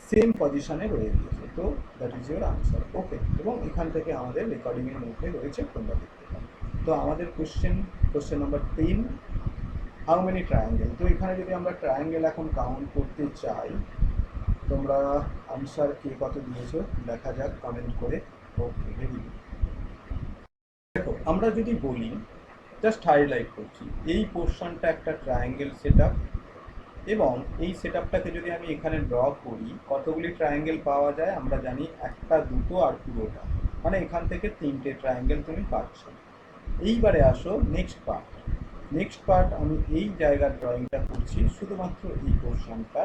সেম পজিশনে রয়ে গিয়েছে, তো দ্যাট ইজ ইউর আনসার। ওকে, এবং এখান থেকে আমাদের রেকর্ডিংয়ের মধ্যে রয়েছে তোমরা দেখতে পাবে। তো আমাদের question number 10, how many triangle. তো এখানে যদি আমরা ট্রায়াঙ্গেল এখন কাউন্ট করতে চাই, তোমরা আনসার কে কত দিয়েছো দেখা যাক কমেন্ট করে। ওকে, ভেরি গুড। দেখো, আমরা যদি বলি, জাস্ট হাইলাইট করছি, এই পোর্শনটা একটা ট্রায়াঙ্গেল সেট আপ, এবং এই সেট আপটাকে যদি আমি এখানে ড্র করি, কতগুলি ট্রায়াঙ্গেল পাওয়া যায় আমরা জানি, একটা, দুটো আর পুরোটা, মানে এখান থেকে 3টে ট্রায়াঙ্গেল তুমি পাচ্ছ। এইবারে আসো নেক্সট পার্ট আমি এই জায়গার ড্রয়িংটা করছি, শুধুমাত্র এই পোর্শনটা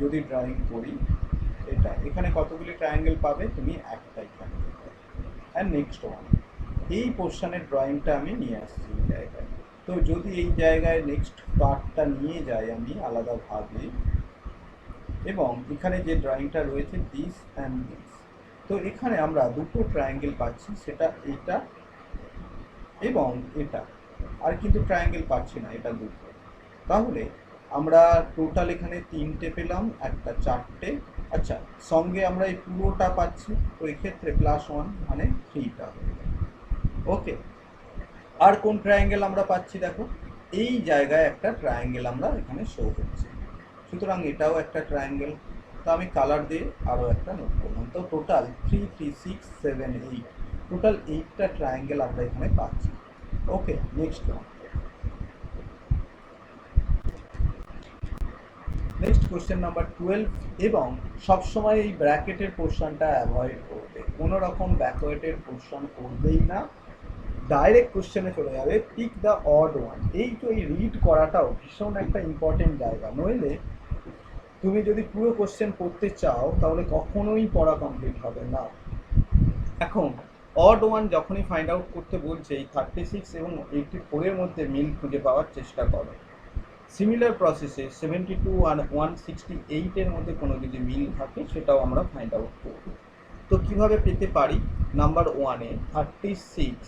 যদি ড্রয়িং করি, এটা এখানে কতগুলি ট্রায়াঙ্গেল পাবে তুমি, একটাই ট্রায়াঙ্গেল পাবে। অ্যান্ড নেক্সট ওয়ান, এই পোর্শনের ড্রয়িংটা আমি নিয়ে আসছি এই জায়গায়। তো যদি এই জায়গায় নেক্সট পার্টটা নিয়ে যাই আমি আলাদাভাবে, এবং এখানে যে ড্রয়িংটা রয়েছে দিস অ্যান্ড দিস, তো এখানে আমরা দুটো ট্রায়াঙ্গেল পাচ্ছি, সেটা এটা এবং এটা, আর কিন্তু ট্রায়াঙ্গেল পাচ্ছি না, এটা দুটো। তাহলে আমরা টোটাল এখানে 3টে পেলাম, একটা 4টে, আচ্ছা সঙ্গে আমরা এই পুরোটা পাচ্ছি, তো এক্ষেত্রে +1 মানে 3টা। ওকে, আর কোন ট্রায়াঙ্গেল আমরা পাচ্ছি, দেখো এই জায়গায় একটা ট্রায়াঙ্গেল আমরা এখানে শো হচ্ছে, সুতরাং এটাও একটা ট্রায়াঙ্গেল। তো আমি কালার দিয়ে আরও একটা নোট করলাম। তো টোটাল 3, 3, 6, 7, 8, টোটাল 8টা ট্রায়াঙ্গেল আমরা এখানে পাচ্ছি। ওকে, নেক্সট কোশ্চেন নাম্বার 12, এবং সবসময় এই ব্র্যাকেটের পোর্শনটা অ্যাভয়েড করবে, কোনো রকম ব্যাকওয়ার্ডের পোর্শন করবেই না, ডাইরেক্ট কোশ্চেনে চলে যাবে, পিক দ্য অড ওয়ান। এই রিড করাটাও ভীষণ একটা ইম্পর্টেন্ট জায়গা, নইলে তুমি যদি পুরো কোশ্চেন পড়তে চাও তাহলে কখনোই পড়া কমপ্লিট হবে না। এখন অড ওয়ান যখনই ফাইন্ড আউট করতে বলছে, এই 36 এবং 84 এর মধ্যে মিল খুঁজে পাওয়ার চেষ্টা করো। সিমিলার প্রসেসে 72 আর 168 এর মধ্যে কোনো যদি মিল থাকে সেটাও আমরা ফাইন্ড আউট করব। তো কিভাবে পেতে পারি, নাম্বার 1-এ 36,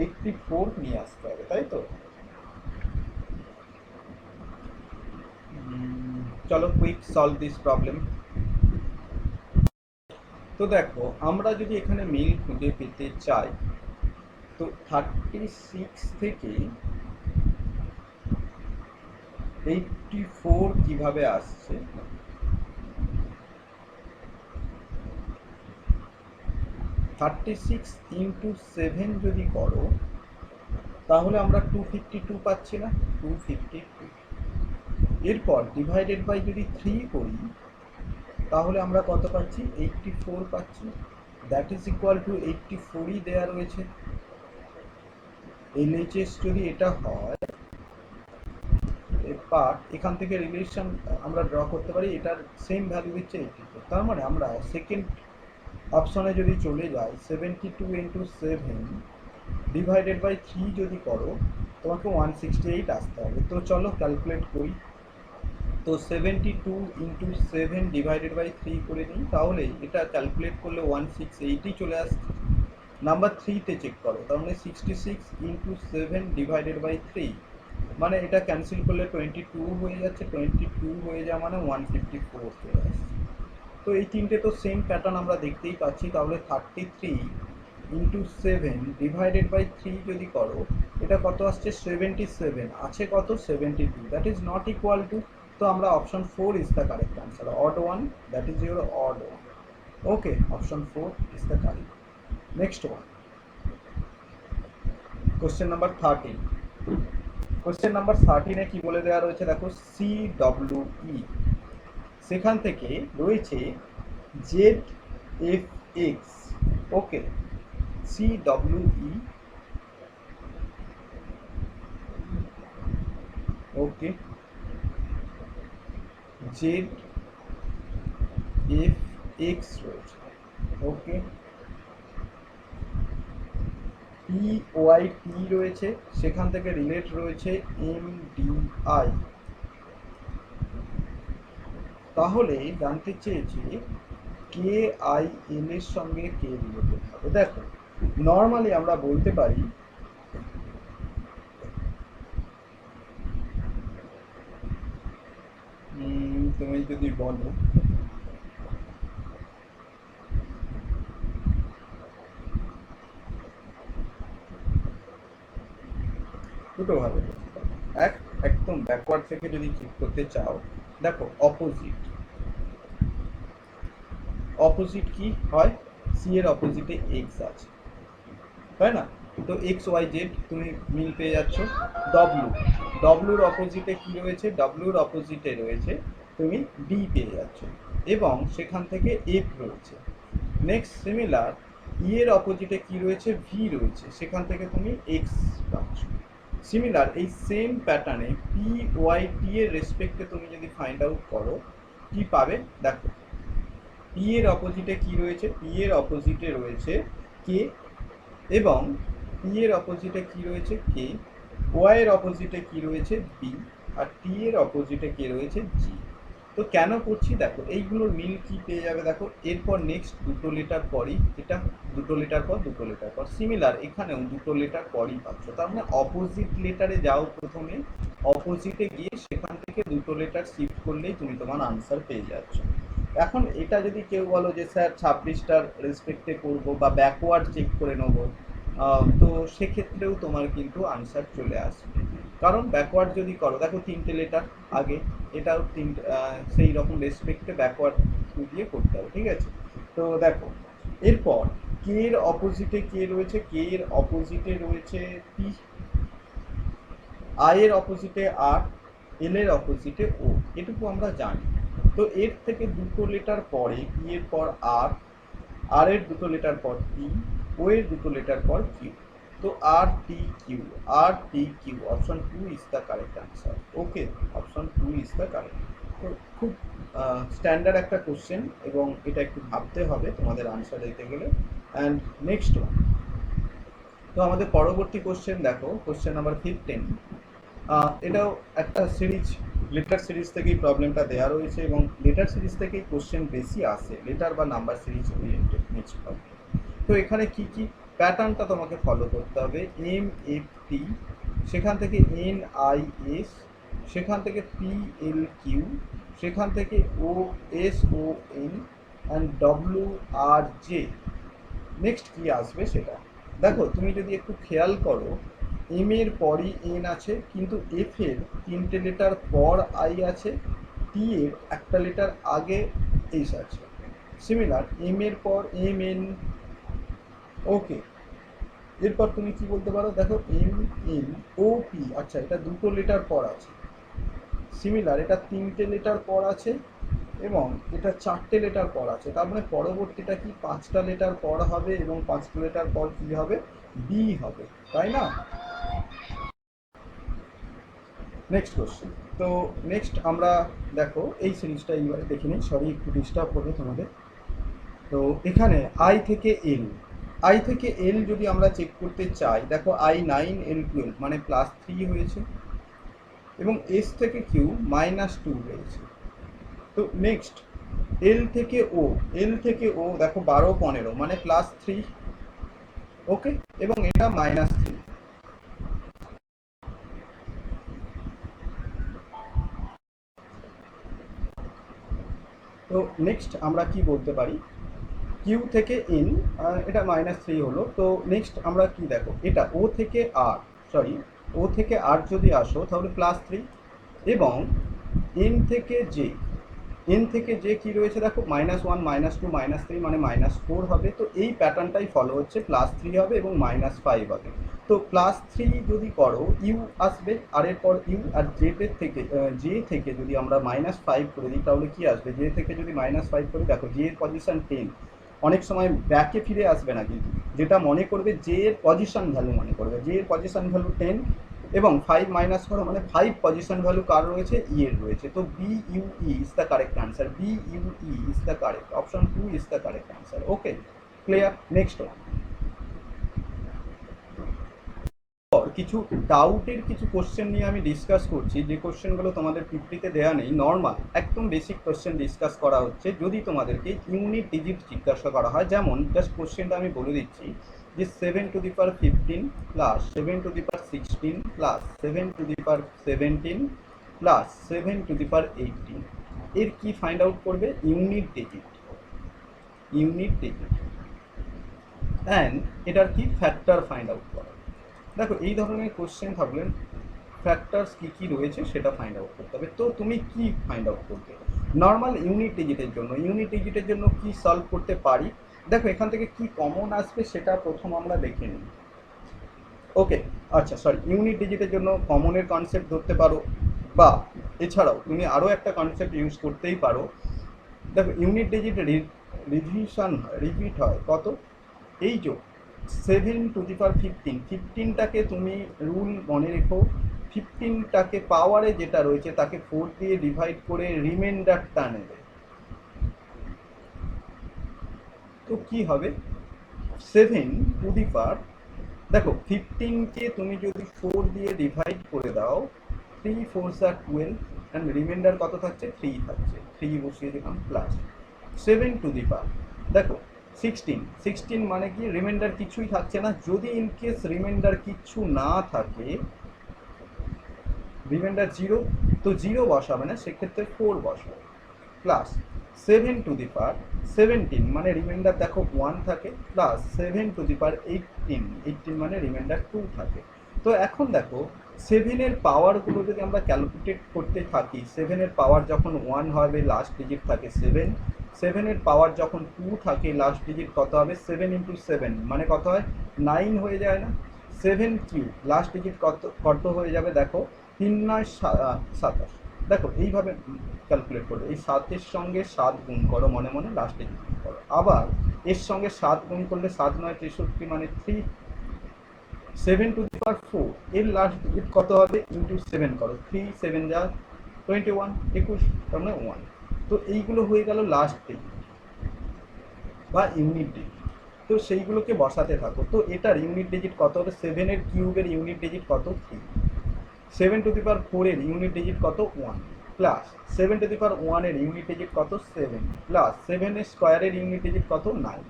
84 নিয়ে আসতে হবে, তাই তো। চলো কুইক সলভ দিস প্রবলেম। তো দেখো, আমরা যদি এখানে মিল খুঁজে পেতে চাই, তো 36 থেকে 84 কিভাবে আসছে, 36 × 7 যদি করো তাহলে আমরা 252 পাচ্ছি না, 252। এরপর ডিভাইডেড বাই যদি 3 করি তাহলে আমরা কত পাচ্ছি, 84 পাচ্ছি, দ্যাট ইজ ইকুয়াল টু 84ই দেওয়া রয়েছে। LHS যদি এটা হয়, পার্ট এখান থেকে রিলেশন আমরা ড্র করতে পারি, এটার সেম ভ্যালু দিচ্ছে 84। তার মানে আমরা সেকেন্ড অপশনে যদি চলে যাই, 72 × 7 ডিভাইডেড বাই 3 যদি করো তোমাকে 168 আসতে হবে। তো চলো ক্যালকুলেট করি। তো 72 ইন্টু 7 ডিভাইডেড বাই 3 করে নিই, তাহলে এটা ক্যালকুলেট করলে 168ই চলে আসছে। নাম্বার 3তে চেক করো, তার মানে 66 ইন্টু 7 ডিভাইডেড বাই 3, মানে এটা ক্যান্সেল করলে 22 হয়ে যাচ্ছে, 22 হয়ে যাওয়া মানে 154 চলে আসছে। তো এই তিনটে তো সেম প্যাটার্ন আমরা দেখতেই পাচ্ছি, তাহলে 33 ইন্টু 7 ডিভাইডেড বাই 3 যদি করো, এটা কত আসছে 77, আছে কত 72, that is not equal to. তো আমরা option 4 is the correct answer, odd one, that is your odd one. Okay, option 4 is the correct. Next one, question number 13। Question number 13-এ কি বলে দেওয়া রয়েছে দেখো, CWE, সেখান থেকে রয়েছে ZFX। ওকে, CWE, ওকে, ZFX রয়েছে, ওকে, PYT রয়েছে, সেখান থেকে রিলেট রয়েছে MDI। তাহলে জানতে চেয়েছি KIL এর সঙ্গে কে রিলেটেড হবে। দেখো নর্মালি আমরা বলতে পারি তুমি যদি বলো দুটোভাবে একদম ব্যাকওয়ার্ড থেকে যদি চেক করতে চাও, দেখো অপোজিট, অপোজিট কি হয়, সি এর অপোজিটে এক্স আছে, তাই না? তো এক্স ওয়াই জেড তুমি মিল পেয়ে যাচ্ছ। ডব্লু, ডব্লুর অপোজিটে কি রয়েছে, ডব্লুর অপোজিটে রয়েছে তুমি ডি পেয়ে যাচ্ছ, এবং সেখান থেকে এফ রয়েছে। নেক্সট সিমিলার, ই এর অপোজিটে কি রয়েছে, ভি রয়েছে, সেখান থেকে তুমি এক্স পাচ্ছ। সিমিলার এই সেম প্যাটার্নে পি ওয়াই টি এর রেসপেক্টে তুমি যদি ফাইন্ড আউট করো কি পাবে, দেখো পি এর অপোজিটে কি রয়েছে, পি এর অপোজিটে রয়েছে কে, এবং পি এর অপোজিটে কি রয়েছে কে, ওয়াই এর অপোজিটে কি রয়েছে বি, আর টি এর অপোজিটে কে রয়েছে জি। তো কেন করছি দেখো, এইগুলোর মিল কি পেয়ে যাবে দেখো, এরপর নেক্সট দুটো লেটার পরই এটা, দুটো লেটার পর দুটো লেটার পর, সিমিলার এখানেও দুটো লেটার পরই পাচ্ছ। তার মানে অপোজিট লেটারে যাও প্রথমে, অপোজিটে গিয়ে সেখান থেকে দুটো লেটার শিফট করলেই তুমি তোমার আনসার পেয়ে যাচ্ছ। এখন এটা যদি কেউ বলো যে স্যার 26টার রেসপেক্টে করবো বা ব্যাকওয়ার্ড চেক করে নেবো, তো সেক্ষেত্রেও তোমার কিন্তু আনসার চলে আসবে। কারণ ব্যাকওয়ার্ড যদি করো, দেখো তিনটে লেটার আগে, এটাও তিনটে, সেই রকম রেসপেক্টে ব্যাকওয়ার্ড দিয়ে করতে হবে, ঠিক আছে? তো দেখো এরপর কে এর অপোজিটে কে রয়েছে, কে এর অপোজিটে রয়েছে পি, আই এর অপোজিটে আর, এল এর অপোজিটে ও, এটুকু আমরা জানি। তো এর থেকে দুটো লেটার পরে পি এর পর আর, আর এর দুটো লেটার পর টি, ও এর দুটো লেটার পর কিউ। তো R T Q, R T Q, option 2 is the correct answer. Okay, option 2 is the correct. তো খুব স্ট্যান্ডার্ড একটা কোশ্চেন, এবং এটা একটু ভাবতে হবে তোমাদের আনসার দিতে গেলে। অ্যান্ড নেক্সট ওয়ান, তো আমাদের পরবর্তী কোশ্চেন দেখো, কোশ্চেন নাম্বার 15। এটাও একটা সিরিজ, লেটার সিরিজ থেকেই প্রবলেমটা দেওয়া রয়েছে, এবং লেটার সিরিজ থেকেই কোশ্চেন বেশি আসে, লেটার বা number series oriented next problem. তো এখানে কি কি প্যাটার্নটা তোমাকে ফলো করতে হবে, এম এফ টি, সেখান থেকে এন আই এস, সেখান থেকে পি এল কিউ, সেখান থেকে O S O N, and W R J. নেক্সট কি আসবে সেটা দেখো, তুমি যদি একটু খেয়াল করো, এম এর পরই এন আছে, কিন্তু এফ এর তিনটে লেটার পর আই আছে, টি এর একটা লেটার আগে এস আছে। সিমিলার এম এর পর এম এন, ওকে। এরপর তুমি কি বলতে পারো, দেখো এম এন ও পি, আচ্ছা এটা দুটো লেটার পর আছে। সিমিলার এটা তিনটে লেটার পর আছে, এবং এটা চারটে লেটার পর আছে, তার মানে পরবর্তীটা কি পাঁচটা লেটার পর হবে, এবং পাঁচটা লেটার পর কি হবে, বি হবে, তাই না? Next question. তো নেক্সট আমরা দেখো এই সিরিজটা এইবারে দেখে নিই, সরি একটু ডিস্টার্ব করবে তোমাদের। তো এখানে আই থেকে এল, আই থেকে এল যদি আমরা চেক করতে চাই, দেখো I9 L12 মানে +3 হয়েছে, এবং এস থেকে কিউ -2 হয়েছে। তো নেক্সট এল থেকে ও, দেখো 12 15 মানে +3, ওকে, এবং এটা -3। তো নেক্সট আমরা কি বলতে পারি, কিউ থেকে এন, এটা -3 হলো। তো নেক্সট আমরা কি দেখো, এটা ও থেকে আর, সরি, ও থেকে আর যদি আসো তাহলে +3, এবং এন থেকে জে, কি রয়েছে দেখো -1 -2 -3 মানে -4 হবে। তো এই প্যাটার্নটাই ফলো হচ্ছে, +3 হবে এবং -5 হবে। তো +3 যদি করো ইউ আসবে, আর এরপর ইউ, আর জে থেকে যদি আমরা -5 করে দিই তাহলে কি আসবে, জে থেকে যদি -5 করি, দেখো জে এর পজিশন 10, অনেক সময় ব্যাকে ফিরে আসবে না, কিন্তু যেটা মনে করবে জে এর পজিশন ভ্যালু মনে করবে, জে এর পজিশন ভ্যালু 10, এবং 5 মাইনাস করো মানে 5 পজিশন ভ্যালু কার রয়েছে, ই এর রয়েছে। তো b u e is the correct answer, b u e is the correct, option 2 is the correct answer. Okay, clear. Next one, কিছু ডাউটের কিছু কোশ্চেন নিয়ে আমি ডিসকাস করছি, যে কোশ্চেনগুলো তোমাদের পিপিটিতে দেওয়া নেই, নর্মাল একদম বেসিক কোশ্চেন ডিসকাস করা হচ্ছে। যদি তোমাদেরকে ইউনিট ডিজিট জিজ্ঞাসা করা হয়, যেমন জাস্ট কোশ্চেনটা আমি বলে দিচ্ছি, যে 7^15 প্লাস 7^16 প্লাস 7^17 প্লাস 7^18, এর কি ফাইন্ড আউট করবে, ইউনিট ডিজিট, অ্যান্ড এটার কি ফ্যাক্টর ফাইন্ড আউট করা। দেখো এই ধরনের কোশ্চেন থাকলে ফ্যাক্টরস কী কী রয়েছে সেটা ফাইন্ড আউট করতে হবে। তো তুমি কি ফাইন্ড আউট করবে, নর্মাল ইউনিট ডিজিটের জন্য কি সলভ করতে পারি। দেখো এখান থেকে কি কমন আসবে সেটা প্রথম আমরা দেখে নিই। ওকে, আচ্ছা সরি, ইউনিট ডিজিটের জন্য কমনের কনসেপ্ট ধরতে পারো, বা এছাড়াও তুমি আরও একটা কনসেপ্ট ইউজ করতেই পারো। দেখো ইউনিট ডিজিট রিপিট হয় কত, এই যে 7^15, 15টাকে তুমি রুল মনে রেখো, 15টাকে পাওয়ারে যেটা রয়েছে তাকে 4 দিয়ে ডিভাইড করে রিমাইন্ডারটা নেবে। তো কি হবে, 7^, দেখো 15কে তুমি যদি 4 দিয়ে ডিভাইড করে দাও, 3 4s are 12, অ্যান্ড রিমাইন্ডার কত থাকছে, 3 থাকছে, 3 বসিয়ে দিলাম, প্লাস 7^, দেখো 16 মানে কি, রিমাইন্ডার কিছুই থাকছে না। যদি ইনকেস রিমাইন্ডার কিচ্ছু না থাকে, রিমাইন্ডার 0, তো 0 বসাবে না, সেক্ষেত্রে 4 বসাবে, প্লাস 7^17 মানে রিমাইন্ডার দেখো 1 থাকে, প্লাস 7^18 মানে রিমাইন্ডার 2 থাকে। তো এখন দেখো 7-এর পাওয়ারগুলো যদি আমরা ক্যালকুলেট করতে থাকি, 7-এর পাওয়ার যখন 1 হবে লাস্ট ডিজিট থাকে 7, 7-এর পাওয়ার যখন 2 থাকে লাস্ট ডিজিট কত হবে, 7 × 7 মানে কত হয়, 9 হয়ে যায় না। 7³ লাস্ট ডিজিট কত হয়ে যাবে, দেখো 3 9 27। দেখো এইভাবে ক্যালকুলেট করবে, এই 7-এর সঙ্গে 7 গুণ করো মনে মনে, লাস্টে গুণ করো, আবার এর সঙ্গে 7 গুণ করলে 7 9 63 মানে 3, 7^4 এর লাস্ট ডিজিট কত হবে, ইন্টু 7 করো, 3 7 যা 21, 21 তার মানে 1। তো এইগুলো হয়ে গেল লাস্ট ডিজিট বা ইউনিট ডিজিট। তো সেইগুলোকে বসাতে থাকো। তো এটার ইউনিট ডিজিট কত হবে, 7-এর কিউবের ইউনিট ডিজিট কত, 3, 7^4-এর ইউনিট ডিজিট কত, 1, প্লাস 7^1-এর ইউনিট ডিজিট কত, 7, প্লাস 7-এর স্কোয়ারের ইউনিট ডিজিট কত, 9।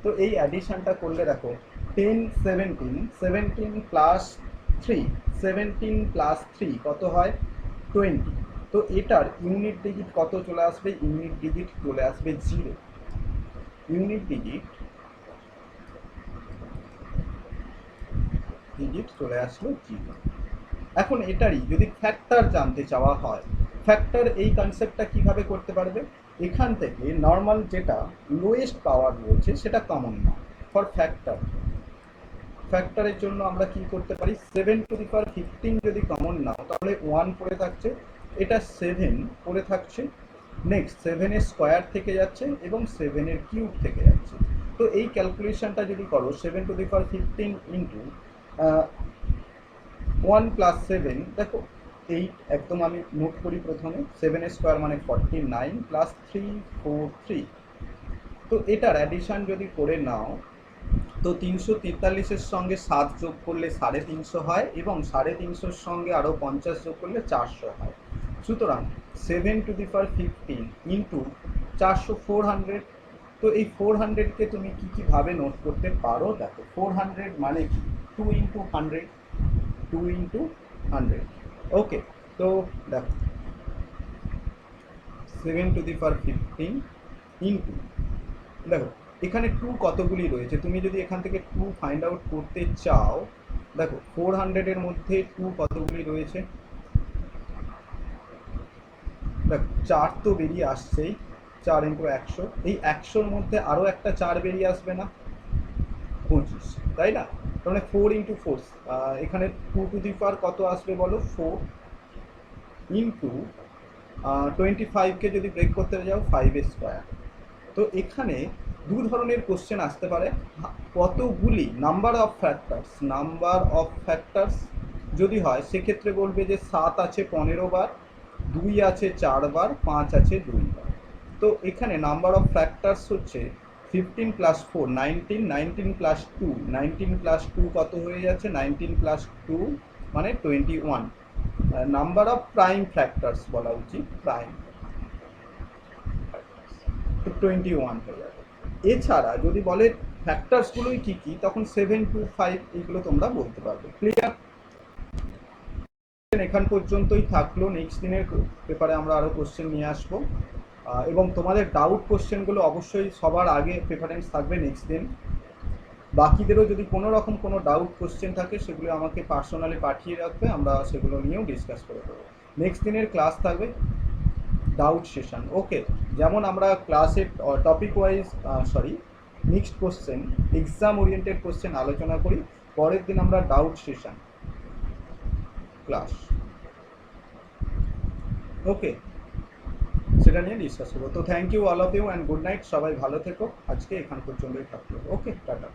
তো এই অ্যাডিশনটা করলে দেখো 10 17 প্লাস 3, 17 প্লাস 3 কত হয়, 20। তো এটার ইউনিট ডিজিট কত চলে আসবে, ইউনিট ডিজিট চলে আসবে 0, ইউনিট ডিজিট চলে আসলো 0। এখন এটারই যদি ফ্যাক্টর জানতে চাওয়া হয়, ফ্যাক্টর এই কনসেপ্টটা কিভাবে করতে পারবে, এখান থেকে নর্মাল যেটা লোয়েস্ট পাওয়ার রয়েছে সেটা কমন না। ফর ফ্যাক্টরের জন্য আমরা কি করতে পারি, 7^15 যদি কমন নাও তাহলে 1 পড়ে থাকছে, এটা 7 পড়ে থাকছে, নেক্সট 7-এর স্কোয়ার থেকে যাচ্ছে এবং 7-এর কিউব থেকে যাচ্ছে। তো এই ক্যালকুলেশনটা যদি করো, 7^15 ইন্টু 1 প্লাস 7, দেখো 8, একদম আমি নোট করি প্রথমে, 7-এর স্কোয়ার মানে 49 প্লাস 3 4 3। তো এটার অ্যাডিশন যদি করে নাও, তো 343-এর সঙ্গে 7 যোগ করলে 350 হয় এবং 350-র সঙ্গে আরও 50 যোগ করলে 400 হয়। সুতরাং 7^15 ইন্টু 400 400। তো এই 400কে তুমি কীভাবে নোট করতে পারো? দেখো 400 মানে কি 2 × 100, 2 × 100। ওকে, তো দেখো 7^15 ইন্টু, দেখো এখানে 2 কতগুলি রয়েছে, তুমি যদি এখান থেকে 2 ফাইন্ড আউট করতে চাও, দেখো 400-এর মধ্যে 2 কতগুলি রয়েছে, দেখো 4 তো বেরিয়ে আসছেই, 4 × 100, এই 100-র মধ্যে আরও একটা 4 বেরিয়ে আসবে না, 25, তাই না? তার মানে 4 × 4, এখানে 2 কত আসবে বলো, 4 ইন্টু 25কে যদি ব্রেক করতে যাও 5^²। তো এখানে দু ধরনের কোশ্চেন আসতে পারে, কতগুলি নাম্বার অফ ফ্যাক্টরস যদি হয় সেক্ষেত্রে বলবে যে 7 আছে 15 বার, 2 আছে 4 বার, 5 আছে 2 বার। তো এখানে নাম্বার অফ ফ্যাক্টরস হচ্ছে 15 + 4 19, 19 + 2 19 + 2 কত হয়ে যাচ্ছে, 19 + 2 মানে 21। নাম্বার অফ প্রাইম ফ্যাক্টরস বলা উচিত, প্রাইম 21 হয়ে যাবে। এছাড়া যদি বলে ফ্যাক্টরসগুলোই কী কী, তখন 7 2 5 এইগুলো তোমরা বলতে পারবে। ক্লিয়ার? এখান পর্যন্তই থাকলো। নেক্সট দিনের পেপারে আমরা আরও কোশ্চেন নিয়ে আসবো এবং তোমাদের ডাউট কোশ্চেনগুলো অবশ্যই সবার আগে প্রেফারেন্স থাকবে নেক্সট দিন। বাকিদেরও যদি কোনো রকম কোনো ডাউট কোশ্চেন থাকে সেগুলো আমাকে পার্সোনালি পাঠিয়ে রাখবে, আমরা সেগুলো নিয়েও ডিসকাস করে দেবো। নেক্সট দিনের ক্লাস থাকবে ডাউট সেশন। ওকে, যেমন আমরা ক্লাসে topic wise mixed question, exam oriented question আলোচনা করি, পরের দিন আমরা ডাউট সেশন ক্লাস, ওকে, সেটা নিয়ে ডিসকাস করবো। তো thank you all of you and good night, সবাই ভালো থেকো। আজকে এখান পর্যন্তই থাকলো। Okay, tata.